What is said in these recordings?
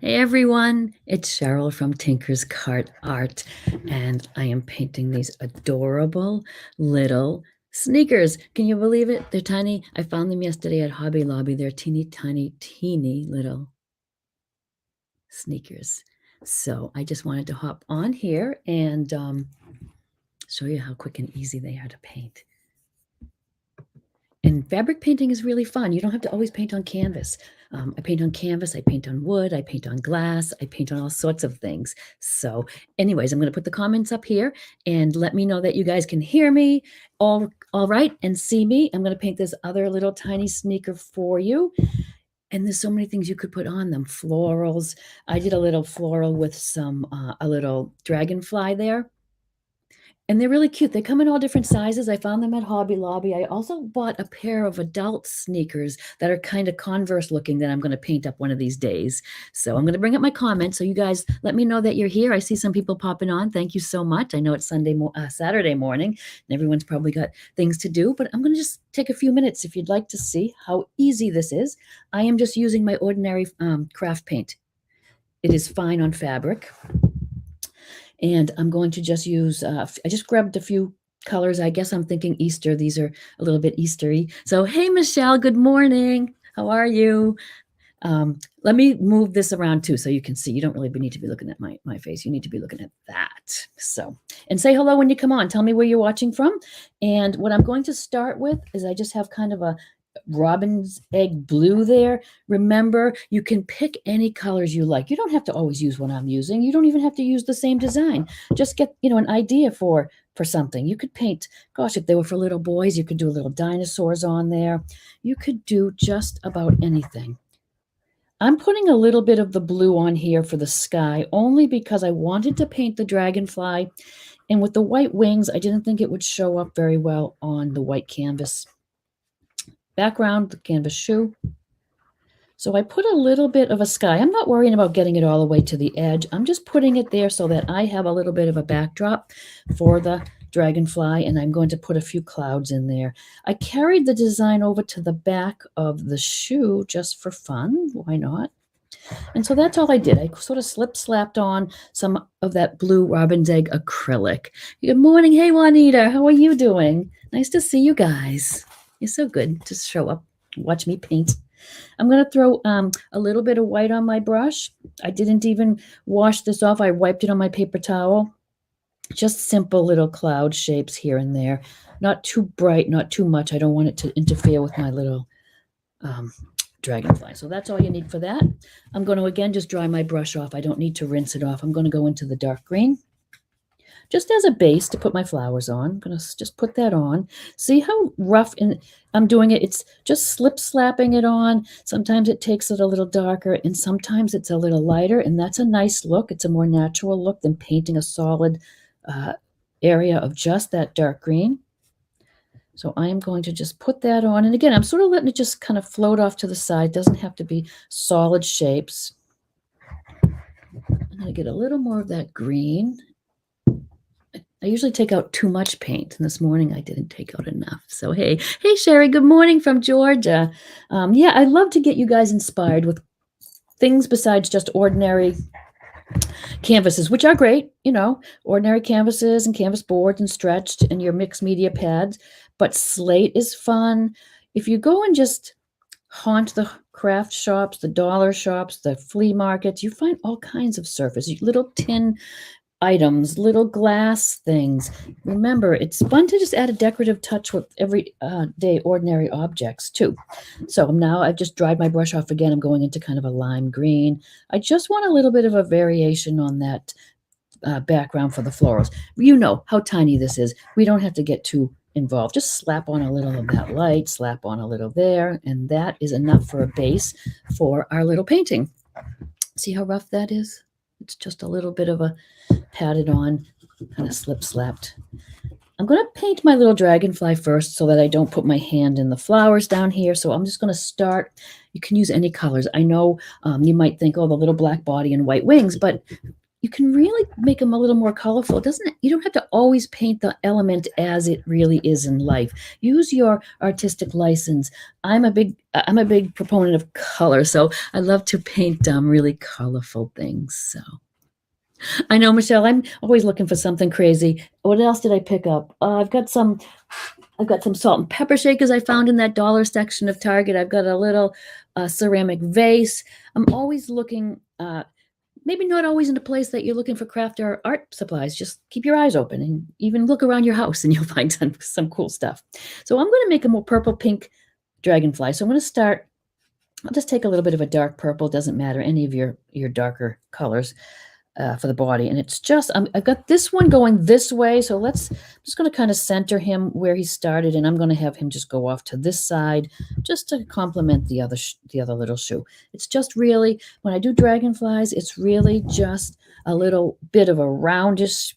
Hey everyone, it's Cheryl from Tinker's Cart Art, and I am painting these adorable little sneakers. Can you believe it? They're tiny. I found them yesterday at Hobby Lobby. They're teeny tiny, teeny little sneakers. So I just wanted to hop on here and show you how quick and easy they are to paint. And fabric painting is really fun. You don't have to always paint on canvas. I paint on canvas, I paint on wood, I paint on glass, I paint on all sorts of things. So anyways, I'm going to put the comments up here and let me know that you guys can hear me all right and see me. I'm going to paint this other little tiny sneaker for you. And there's so many things you could put on them. Florals. I did a little floral with some, a little dragonfly there. And they're really cute. They come in all different sizes. I found them at Hobby Lobby. I also bought a pair of adult sneakers that are kind of Converse looking that I'm going to paint up one of these days. So I'm going to bring up my comments. So you guys let me know that you're here. I see some people popping on. Thank you so much. I know it's Saturday morning and everyone's probably got things to do, but I'm going to just take a few minutes if you'd like to see how easy this is. I am just using my ordinary craft paint. It is fine on fabric. And I'm going to just use, I just grabbed a few colors. I guess I'm thinking Easter. These are a little bit Eastery. So, hey, Michelle, good morning. How are you? Let me move this around too so you can see. You don't really need to be looking at my face. You need to be looking at that. So, and say hello when you come on. Tell me where you're watching from. And what I'm going to start with is I just have kind of a robin's egg blue there. Remember, you can pick any colors you like. You don't have to always use what I'm using. You don't even have to use the same design. Just get, an idea for something. You could paint, gosh, if they were for little boys, you could do little dinosaurs on there. You could do just about anything. I'm putting a little bit of the blue on here for the sky only because I wanted to paint the dragonfly. And with the white wings, I didn't think it would show up very well on the white canvas background, the canvas shoe. So I put a little bit of a sky. I'm not worrying about getting it all the way to the edge. I'm just putting it there so that I have a little bit of a backdrop for the dragonfly, and I'm going to put a few clouds in there. I carried the design over to the back of the shoe just for fun. Why not? And so that's all I did. I sort of slap-slapped on some of that blue robin's egg acrylic. Good morning. Hey, Juanita. How are you doing? Nice to see you guys. You're so good to show up, watch me paint. I'm going to throw a little bit of white on my brush. I didn't even wash this off. I wiped it on my paper towel. Just simple little cloud shapes here and there. Not too bright, not too much. I don't want it to interfere with my little dragonfly. So that's all you need for that. I'm going to, again, just dry my brush off. I don't need to rinse it off. I'm going to go into the dark green just as a base to put my flowers on. I'm going to just put that on. See how rough I'm doing it? It's just slap-slapping it on. Sometimes it takes it a little darker, and sometimes it's a little lighter, and that's a nice look. It's a more natural look than painting a solid area of just that dark green. So I'm going to just put that on. And again, I'm sort of letting it just kind of float off to the side. It doesn't have to be solid shapes. I'm going to get a little more of that green. I usually take out too much paint, and this morning I didn't take out enough. So, hey, Sherry, good morning from Georgia. Yeah, I love to get you guys inspired with things besides just ordinary canvases, which are great, ordinary canvases and canvas boards and stretched and your mixed media pads. But slate is fun. If you go and just haunt the craft shops, the dollar shops, the flea markets, you find all kinds of surface, little tin items, little glass things. Remember, it's fun to just add a decorative touch with everyday ordinary objects too. So now I've just dried my brush off again. I'm going into kind of a lime green. I just want a little bit of a variation on that background for the florals. You know how tiny this is. We don't have to get too involved. Just slap on a little of that light, slap on a little there, and that is enough for a base for our little painting. See how rough that is? It's just a little bit of a patted on, kind of slip-slapped. I'm going to paint my little dragonfly first so that I don't put my hand in the flowers down here. So I'm just going to start. You can use any colors. I know you might think, oh, the little black body and white wings, but you can really make them a little more colorful. You don't have to always paint the element as it really is in life. Use your artistic license. I'm a big proponent of color, so I love to paint really colorful things. So I know, Michelle, I'm always looking for something crazy. What else did I pick up? I've got some salt and pepper shakers I found in that dollar section of Target. I've got a little ceramic vase. I'm always looking, maybe not always in a place that you're looking for craft or art supplies. Just keep your eyes open and even look around your house and you'll find some cool stuff. So I'm going to make a more purple pink dragonfly. So I'm going to start, I'll just take a little bit of a dark purple. Doesn't matter, any of your darker colors. For the body, and it's just I've got this one going this way, so I'm just going to kind of center him where he started, and I'm going to have him just go off to this side just to complement the other little shoe. It's just really, when I do dragonflies, it's really just a little bit of a roundish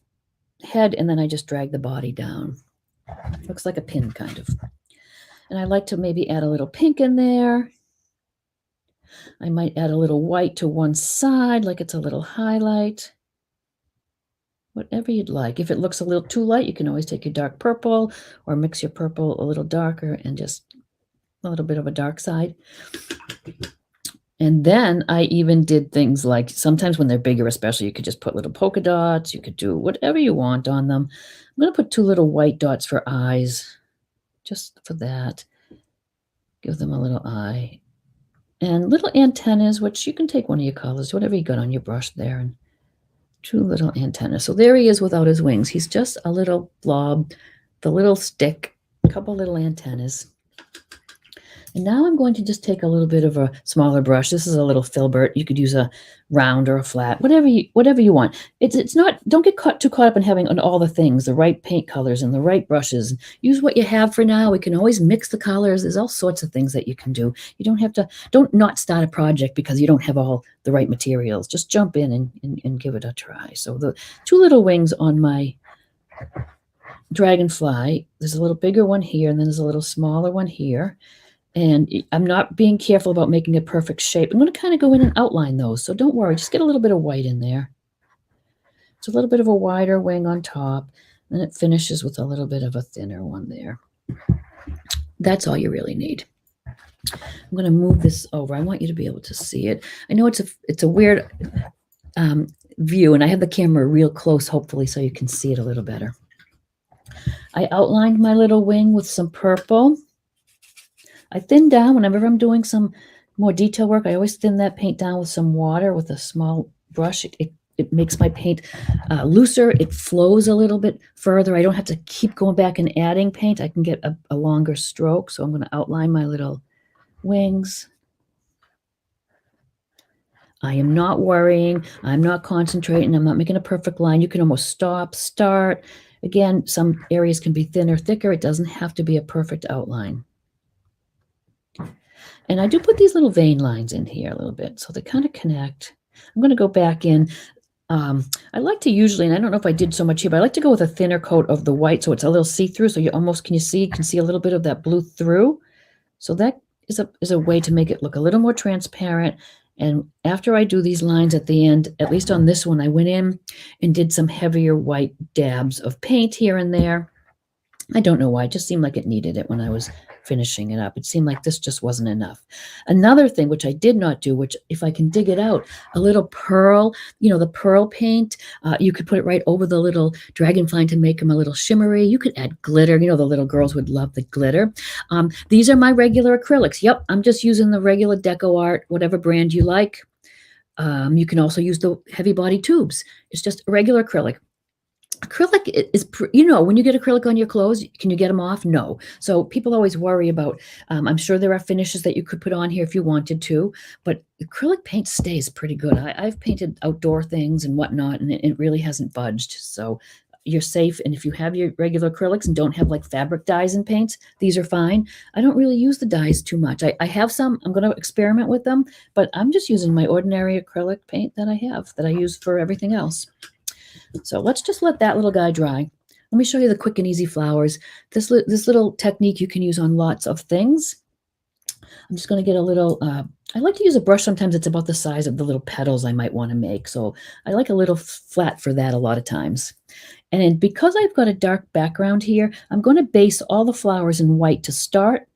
head, and then I just drag the body down. Looks like a pin kind of. And I like to maybe add a little pink in there. I might add a little white to one side, like it's a little highlight. Whatever you'd like. If it looks a little too light, you can always take your dark purple or mix your purple a little darker and just a little bit of a dark side. And then I even did things like, sometimes when they're bigger especially, you could just put little polka dots. You could do whatever you want on them. I'm going to put 2 little white dots for eyes, just for that. Give them a little eye. And little antennas, which you can take one of your colors, whatever you got on your brush there, and 2 little antennas. So there he is without his wings. He's just a little blob, the little stick, a couple little antennas. And now I'm going to just take a little bit of a smaller brush. This is a little filbert. You could use a round or a flat, whatever you want. It's not, don't get too caught up in having all the things, the right paint colors and the right brushes. Use what you have for now. We can always mix the colors. There's all sorts of things that you can do. You don't have to, don't not start a project because you don't have all the right materials. Just jump in and give it a try. So the 2 little wings on my dragonfly, there's a little bigger one here, and then there's a little smaller one here. And I'm not being careful about making a perfect shape. I'm going to kind of go in and outline those. So don't worry, just get a little bit of white in there. It's a little bit of a wider wing on top. And it finishes with a little bit of a thinner one there. That's all you really need. I'm going to move this over. I want you to be able to see it. I know it's a weird view, and I have the camera real close, hopefully, so you can see it a little better. I outlined my little wing with some purple. I thin down whenever I'm doing some more detail work. I always thin that paint down with some water with a small brush. It makes my paint looser. It flows a little bit further. I don't have to keep going back and adding paint. I can get a longer stroke. So I'm going to outline my little wings. I am not worrying. I'm not concentrating. I'm not making a perfect line. You can almost stop, start. Again, some areas can be thinner, thicker. It doesn't have to be a perfect outline. And I do put these little vein lines in here a little bit, so they kind of connect. I'm going to go back in. I like to usually, and I don't know if I did so much here, but I like to go with a thinner coat of the white so it's a little see-through, so you almost, can you see a little bit of that blue through. So that is a way to make it look a little more transparent. And after I do these lines at the end, at least on this one, I went in and did some heavier white dabs of paint here and there. I don't know why, it just seemed like it needed it when I was finishing it up. It seemed like this just wasn't enough. Another thing, which I did not do, which if I can dig it out, a little pearl, the pearl paint, you could put it right over the little dragonfly to make them a little shimmery. You could add glitter. The little girls would love the glitter. These are my regular acrylics. Yep, I'm just using the regular Deco Art, whatever brand you like. You can also use the heavy body tubes. It's just a regular acrylic. Acrylic is, when you get acrylic on your clothes, can you get them off? No. So people always worry about, I'm sure there are finishes that you could put on here if you wanted to, but acrylic paint stays pretty good. I've painted outdoor things and whatnot, and it really hasn't budged. So you're safe. And if you have your regular acrylics and don't have like fabric dyes and paints, these are fine. I don't really use the dyes too much. I have some, I'm going to experiment with them, but I'm just using my ordinary acrylic paint that I have, that I use for everything else. So let's just let that little guy dry. Let me show you the quick and easy flowers. This little technique you can use on lots of things. I'm just going to get a little, I like to use a brush sometimes it's about the size of the little petals I might want to make. So I like a little flat for that a lot of times. And then because I've got a dark background here, I'm going to base all the flowers in white to start,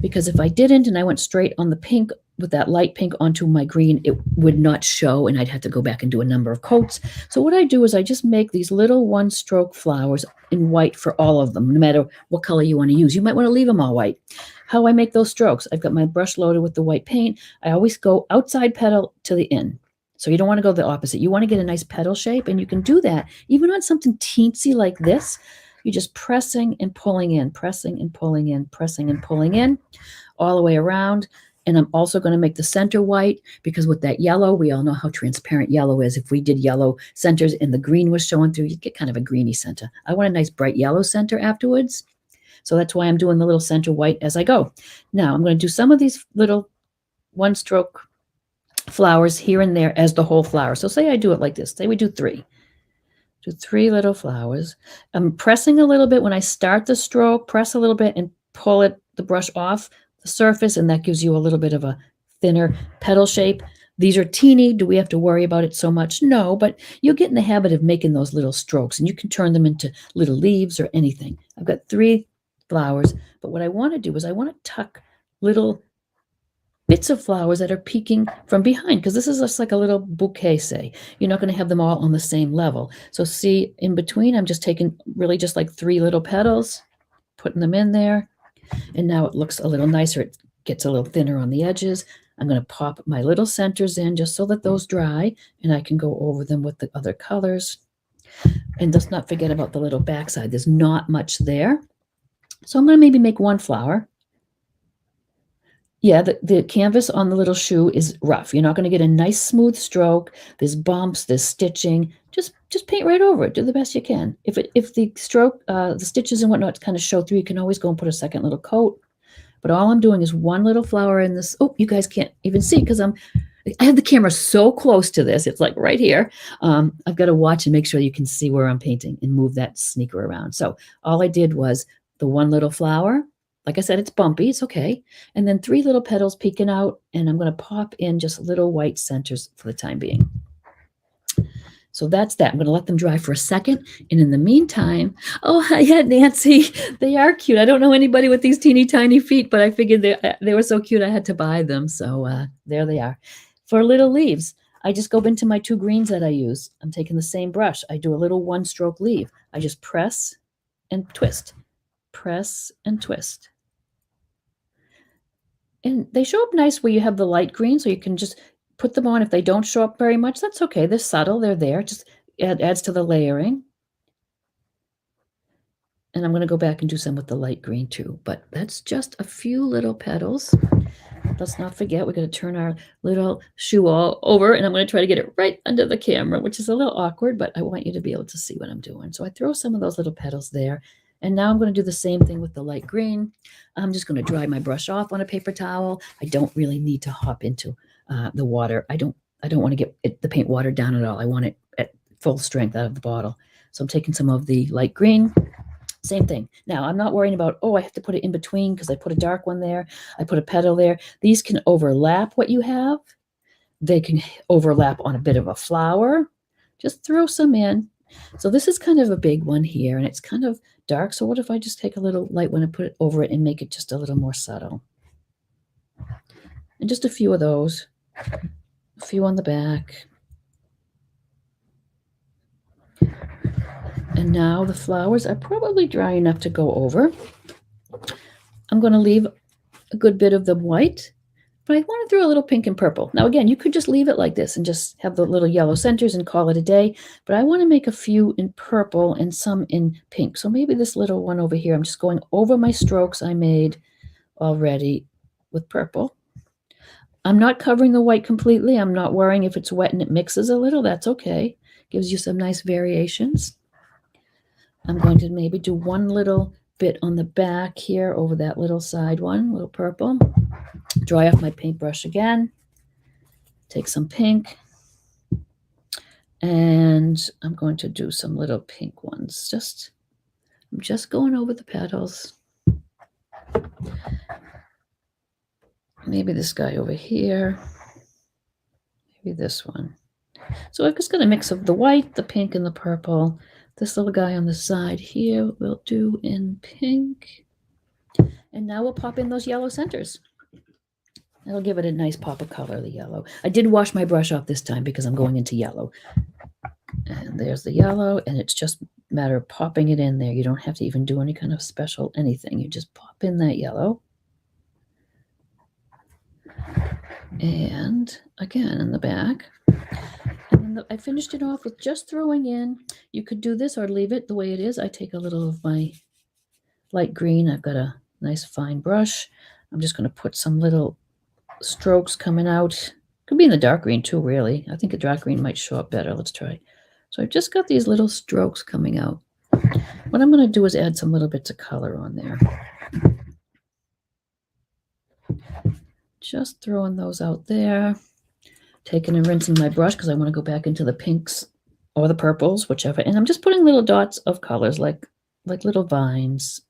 because if I didn't and I went straight on the pink with that light pink onto my green, it would not show and I'd have to go back and do a number of coats. So what I do is I just make these little one stroke flowers in white for all of them, no matter what color you want to use. You might want to leave them all white. How I make those strokes, I've got my brush loaded with the white paint. I always go outside petal to the in. So you don't want to go the opposite. You want to get a nice petal shape, and you can do that even on something teensy like this. You're just pressing and pulling in, pressing and pulling in, pressing and pulling in all the way around. And I'm also going to make the center white, because with that yellow, we all know how transparent yellow is. If we did yellow centers and the green was showing through, you'd get kind of a greeny center. I want a nice bright yellow center afterwards. So that's why I'm doing the little center white as I go. Now I'm going to do some of these little one stroke flowers here and there as the whole flower. So say I do it like this. Say we do three. Do three little flowers. I'm pressing a little bit when I start the stroke, press a little bit and pull the brush off the surface, and that gives you a little bit of a thinner petal shape. These are teeny. Do we have to worry about it so much? No, but you'll get in the habit of making those little strokes, and you can turn them into little leaves or anything. I've got three flowers, but what I want to do is I want to tuck little bits of flowers that are peeking from behind, because this is just like a little bouquet, say. You're not going to have them all on the same level. So see, in between, I'm just taking really just like three little petals, putting them in there, and now it looks a little nicer. It gets a little thinner on the edges. I'm going to pop my little centers in just so that those dry, and I can go over them with the other colors. And let's not forget about the little backside. There's not much there. So I'm going to maybe make one flower. Yeah, the canvas on the little shoe is rough. You're not going to get a nice smooth stroke. There's bumps, there's stitching. Just paint right over it. Do the best you can. If the stroke, the stitches and whatnot kind of show through, you can always go and put a second little coat. But all I'm doing is one little flower in this. Oh, you guys can't even see because I have the camera so close to this. It's like right here. I've got to watch and make sure you can see where I'm painting and move that sneaker around. So all I did was the one little flower. Like I said, it's bumpy. It's okay. And then three little petals peeking out, and I'm going to pop in just little white centers for the time being. So that's that. I'm going to let them dry for a second. And in the meantime, oh, yeah, Nancy, they are cute. I don't know anybody with these teeny tiny feet, but I figured they were so cute I had to buy them. So there they are. For little leaves, I just go into my two greens that I use. I'm taking the same brush. I do a little one stroke leaf. I just press and twist. Press and twist. And they show up nice where you have the light green, so you can just put them on. If they don't show up very much, that's okay. They're subtle. They're there. Just adds to the layering. And I'm going to go back and do some with the light green too. But that's just a few little petals. Let's not forget, we're going to turn our little shoe all over, and I'm going to try to get it right under the camera, which is a little awkward, but I want you to be able to see what I'm doing. So I throw some of those little petals there. And now I'm going to do the same thing with the light green. I'm just going to dry my brush off on a paper towel. I don't really need to hop into the water. I don't want to get the paint watered down at all. I want it at full strength out of the bottle. So I'm taking some of the light green. Same thing. Now, I'm not worrying about, I have to put it in between because I put a dark one there. I put a petal there. These can overlap what you have. They can overlap on a bit of a flower. Just throw some in. So this is kind of a big one here, and it's kind of dark. So what if I just take a little light one and put it over it and make it just a little more subtle? And just a few of those. A few on the back. And now the flowers are probably dry enough to go over. I'm going to leave a good bit of them white, but I want to throw a little pink and purple. Now, again, you could just leave it like this and just have the little yellow centers and call it a day, but I want to make a few in purple and some in pink. So maybe this little one over here, I'm just going over my strokes I made already with purple. I'm not covering the white completely. I'm not worrying if it's wet and it mixes a little. That's okay. Gives you some nice variations. I'm going to maybe do one little bit on the back here over that little side one, little purple. Dry off my paintbrush again. Take some pink. And I'm going to do some little pink ones. I'm just going over the petals. Maybe this guy over here. Maybe this one. So I'm just going to mix up the white, the pink, and the purple. This little guy on the side here we'll do in pink. And now we'll pop in those yellow centers. That'll give it a nice pop of color, the yellow. I did wash my brush off this time because I'm going into yellow. And there's the yellow, and it's just a matter of popping it in there. You don't have to even do any kind of special anything. You just pop in that yellow. And again in the back. And then I finished it off with just throwing in. You could do this or leave it the way it is. I take a little of my light green. I've got a nice fine brush. I'm just going to put some little strokes coming out. Could be in the dark green too, really. I think the dark green might show up better. Let's try. So I've just got these little strokes coming out. What I'm going to do is add some little bits of color on there. Just throwing those out there. Taking and rinsing my brush because I want to go back into the pinks or the purples, whichever. And I'm just putting little dots of colors like little vines.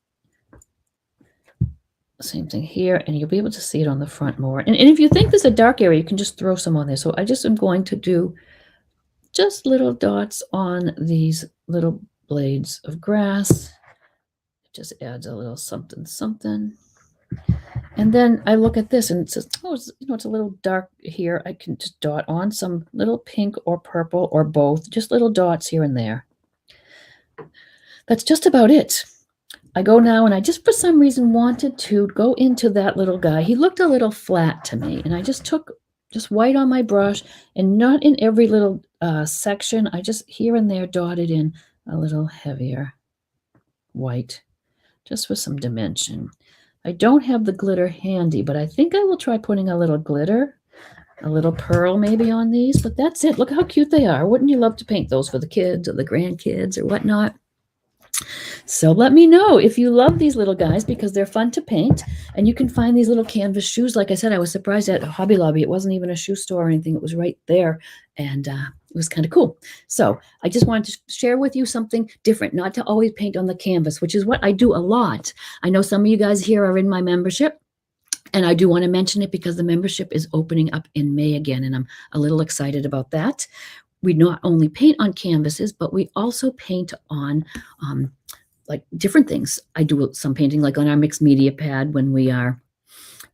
Same thing here, and you'll be able to see it on the front more. And if you think there's a dark area, you can just throw some on there. So I just am going to do just little dots on these little blades of grass. It just adds a little something, something. And then I look at this and it says, oh, it's a little dark here. I can just dot on some little pink or purple or both, just little dots here and there. That's just about it. I go now and I just for some reason wanted to go into that little guy. He looked a little flat to me, and I just took just white on my brush, and not in every little section. I just here and there dotted in a little heavier white just for some dimension. I don't have the glitter handy, but I think I will try putting a little glitter, a little pearl maybe on these, but that's it. Look how cute they are. Wouldn't you love to paint those for the kids or the grandkids or whatnot? So let me know if you love these little guys because they're fun to paint, and you can find these little canvas shoes. Like I said, I was surprised at Hobby Lobby. It wasn't even a shoe store or anything. It was right there, and it was kind of cool. So I just wanted to share with you something different, not to always paint on the canvas, which is what I do a lot. I know some of you guys here are in my membership, and I do want to mention it because the membership is opening up in May again, and I'm a little excited about that. We not only paint on canvases, but we also paint on like different things. I do some painting like on our mixed media pad when we are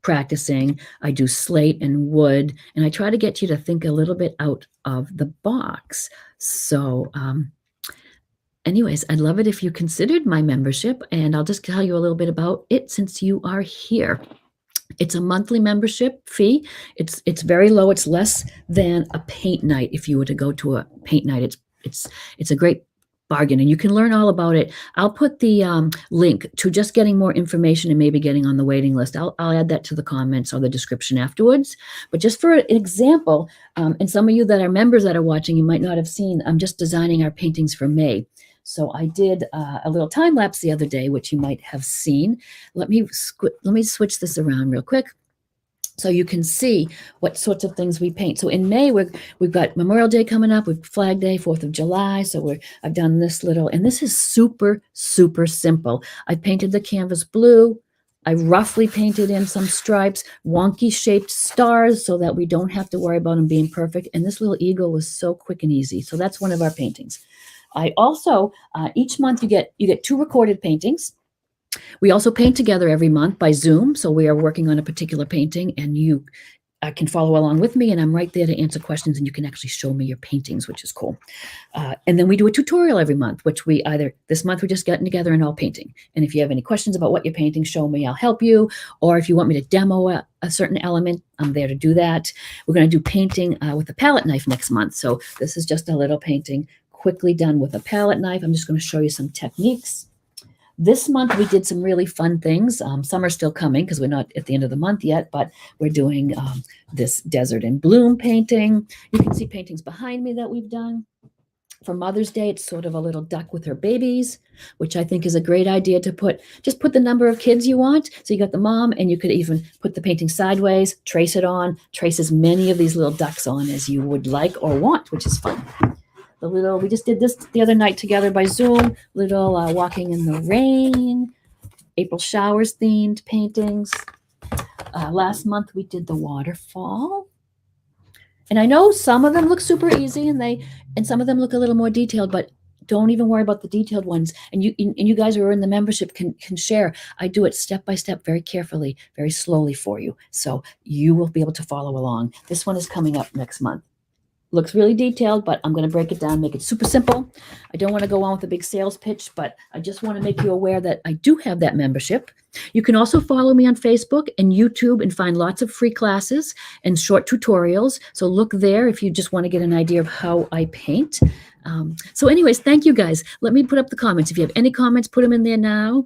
practicing. I do slate and wood, and I try to get you to think a little bit out of the box. So anyways, I'd love it if you considered my membership, and I'll just tell you a little bit about it since you are here. It's a monthly membership fee. It's very low. It's less than a paint night. If you were to go to a paint night, it's a great bargain, and you can learn all about it. I'll put the link to just getting more information and maybe getting on the waiting list. I'll add that to the comments or the description afterwards. But just for an example, and some of you that are members that are watching, you might not have seen, I'm just designing our paintings for May. So I did a little time lapse the other day, which you might have seen. Let me switch this around real quick so you can see what sorts of things we paint. So in May, we've got Memorial Day coming up, we've Flag Day, 4th of July. So I've done this little, and this is super, super simple. I painted the canvas blue. I roughly painted in some stripes, wonky shaped stars so that we don't have to worry about them being perfect. And this little eagle was so quick and easy. So that's one of our paintings. I also, each month you get 2 recorded paintings. We also paint together every month by Zoom. So we are working on a particular painting, and you can follow along with me, and I'm right there to answer questions, and you can actually show me your paintings, which is cool. And then we do a tutorial every month, which this month we're just getting together and all painting. And if you have any questions about what you're painting, show me, I'll help you. Or if you want me to demo a certain element, I'm there to do that. We're going to do painting with a palette knife next month. So this is just a little painting quickly done with a palette knife. I'm just going to show you some techniques. This month we did some really fun things. Some are still coming because we're not at the end of the month yet, but we're doing this Desert in Bloom painting. You can see paintings behind me that we've done. For Mother's Day, it's sort of a little duck with her babies, which I think is a great idea to just put the number of kids you want. So you got the mom, and you could even put the painting sideways, trace it on, trace as many of these little ducks on as you would like or want, which is fun. We just did this the other night together by Zoom, walking in the rain, April showers themed paintings. Last month we did the waterfall. And I know some of them look super easy and some of them look a little more detailed, but don't even worry about the detailed ones. And you guys who are in the membership can share. I do it step by step, very carefully, very slowly for you. So you will be able to follow along. This one is coming up next month. Looks really detailed, but I'm going to break it down, make it super simple. I don't want to go on with a big sales pitch, but I just want to make you aware that I do have that membership. You can also follow me on Facebook and YouTube and find lots of free classes and short tutorials. So look there if you just want to get an idea of how I paint. So anyways, thank you guys. Let me put up the comments. If you have any comments, put them in there now.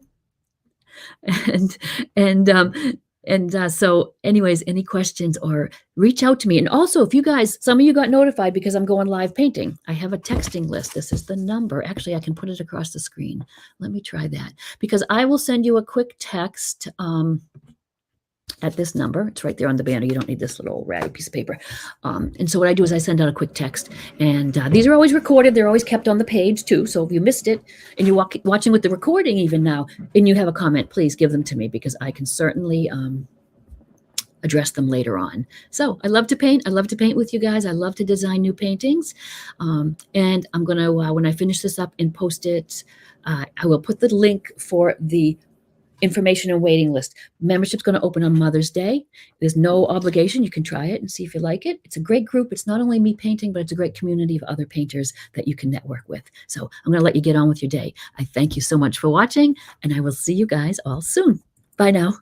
So anyways, any questions or reach out to me. And also if you guys, some of you got notified because I'm going live painting. I have a texting list. This is the number. Actually, I can put it across the screen. Let me try that because I will send you a quick text at this number. It's right there on the banner. You don't need this little ratty piece of paper. And so what I do is I send out a quick text. And these are always recorded. They're always kept on the page too. So if you missed it and you're watching with the recording even now and you have a comment, please give them to me because I can certainly address them later on. So I love to paint. I love to paint with you guys. I love to design new paintings. And I'm going to, when I finish this up and post it, I will put the link for the information and waiting list. Membership's going to open on Mother's Day. There's no obligation. You can try it and see if you like it. It's a great group. It's not only me painting, but it's a great community of other painters that you can network with. So I'm going to let you get on with your day. I thank you so much for watching, and I will see you guys all soon. Bye now.